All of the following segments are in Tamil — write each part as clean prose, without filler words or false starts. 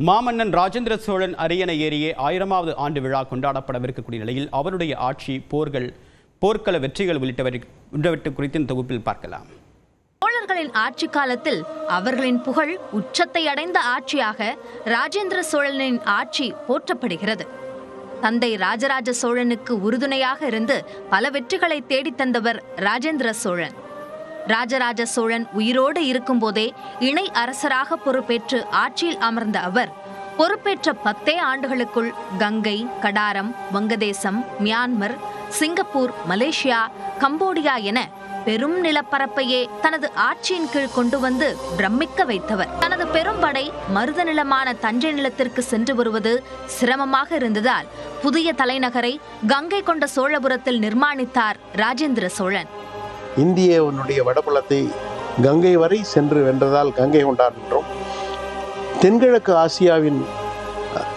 மாமன்னன் ராஜேந்திர சோழன் அரியணை ஏறிய 1000வது ஆண்டு விழா கொண்டாடப்படவிருக்கக்கூடிய நிலையில் அவருடைய ஆட்சி, போர்க்கள வெற்றிகள் உள்ளிட்டவற்றை குறித்து இந்த தொகுப்பில் பார்க்கலாம். சோழர்களின் ஆட்சி காலத்தில் அவர்களின் புகழ் உச்சத்தை அடைந்த ஆட்சியாக ராஜேந்திர சோழனின் ஆட்சி போற்றப்படுகிறது. தந்தை ராஜராஜ சோழனுக்கு உறுதுணையாக இருந்து பல வெற்றிகளை தேடித்தந்தவர் ராஜேந்திர சோழன். ராஜராஜ சோழன் உயிரோடு இருக்கும்போதே இணை அரசராக பொறுப்பேற்று ஆட்சியில் அமர்ந்த அவர் பொறுப்பேற்ற 10 ஆண்டுகளுக்குள் கங்கை, கடாரம், வங்கதேசம், மியான்மர், சிங்கப்பூர், மலேசியா, கம்போடியா என பெரும் நிலப்பரப்பையே தனது ஆட்சியின் கீழ் கொண்டு வந்து பிரமிக்க வைத்தவர். தனது பெரும் படை மருத நிலமான தஞ்சை நிலத்திற்கு சென்று வருவது சிரமமாக இருந்ததால் புதிய தலைநகரை கங்கை கொண்ட சோழபுரத்தில் நிர்மாணித்தார் ராஜேந்திர சோழன். இந்தியனுடைய வடபுலத்தை கங்கை வரை சென்று வென்றதால் கங்கை கொண்டான் என்றும், தென்கிழக்கு ஆசியாவின்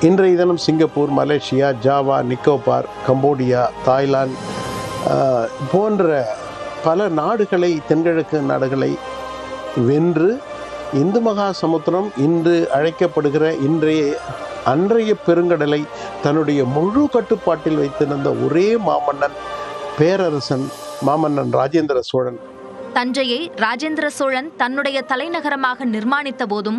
இன்றைய தினம் Singapore, Malaysia, Java, Nicobar, Cambodia, Thailand போன்ற பல நாடுகளை, தென்கிழக்கு நாடுகளை வென்று இந்து மகா சமுத்திரம் இன்று அழைக்கப்படுகிற அன்றைய பெருங்கடலை தன்னுடைய முழு கட்டுப்பாட்டில் வைத்திருந்த ஒரே மாமன்னன், பேரரசன் மாமன்னன் ராஜேந்திர சோழன். தஞ்சையை ராஜேந்திர சோழன் தன்னுடைய தலைநகரமாக நிர்மாணித்த போதும்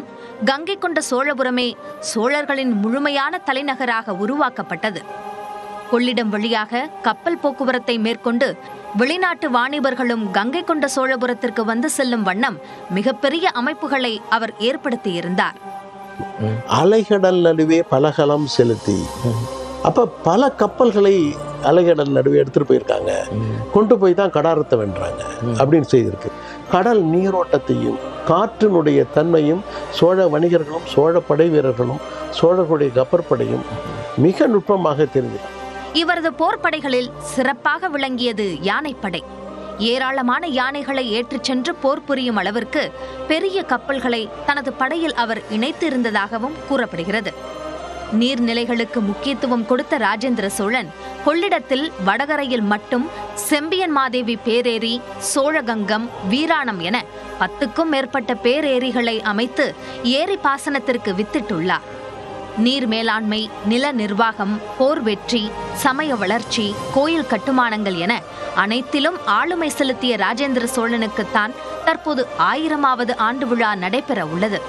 கங்கை கொண்ட சோழபுரமே சோழர்களின் முழுமையான தலைநகராக உருவாக்கப்பட்டது. கொள்ளிடம் வழியாக கப்பல் போக்குவரத்தை மேற்கொண்டு வெளிநாட்டு வாணிபர்களும் கங்கை கொண்ட சோழபுரத்திற்கு வந்து செல்லும் வண்ணம் மிகப்பெரிய அமைப்புகளை அவர் ஏற்படுத்தியிருந்தார். அலைகடல் நடுவே பலகலம் செலுத்தி, அப்ப பல கப்பல்களை அலைகடல் நடுவே எடுத்துட்டு போயிருக்காங்க. கொண்டு போய் தான் கடாரத்தை வென்றாங்க அப்படின்னு செய்திருக்கு. கடல் நீரோட்டத்தையும் காற்றினுடைய தன்மையும் சோழ வணிகர்களும் சோழ படை வீரர்களும் சோழர்களுடைய கப்பற்படையும் மிக நுட்பமாக தெரிஞ்சிருக்காங்க. இவரது போர்ப்படைகளில் சிறப்பாக விளங்கியது யானைப்படை. ஏராளமான யானைகளை ஏற்றிச் சென்று போர் புரியும் அளவிற்கு பெரிய கப்பல்களை தனது படையில் அவர் இணைத்து இருந்ததாகவும் கூறப்படுகிறது. நீர்நிலைகளுக்கு முக்கியத்துவம் கொடுத்த ராஜேந்திர சோழன் கொள்ளிடத்தில் வடகரையில் மட்டும் செம்பியன் மாதேவி பேரேரி, சோழகங்கம், வீராணம் என 10க்கும் மேற்பட்ட பேரேரிகளை அமைத்து ஏரி பாசனத்திற்கு வித்திட்டுள்ளார். நீர் மேலாண்மை, நில நிர்வாகம், போர் வெற்றி, சமய வளர்ச்சி, கோயில் கட்டுமானங்கள் என அனைத்திலும் ஆளுமை செலுத்திய ராஜேந்திர சோழனுக்குத்தான் தற்போது 1000வது ஆண்டு விழா நடைபெற உள்ளது.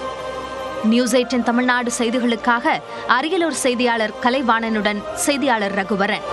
நியூஸ் 18 தமிழ்நாடு செய்திகளுக்காக அரியலூர் செய்தியாளர் கலைவாணனுடன் செய்தியாளர் ரகுவரன்.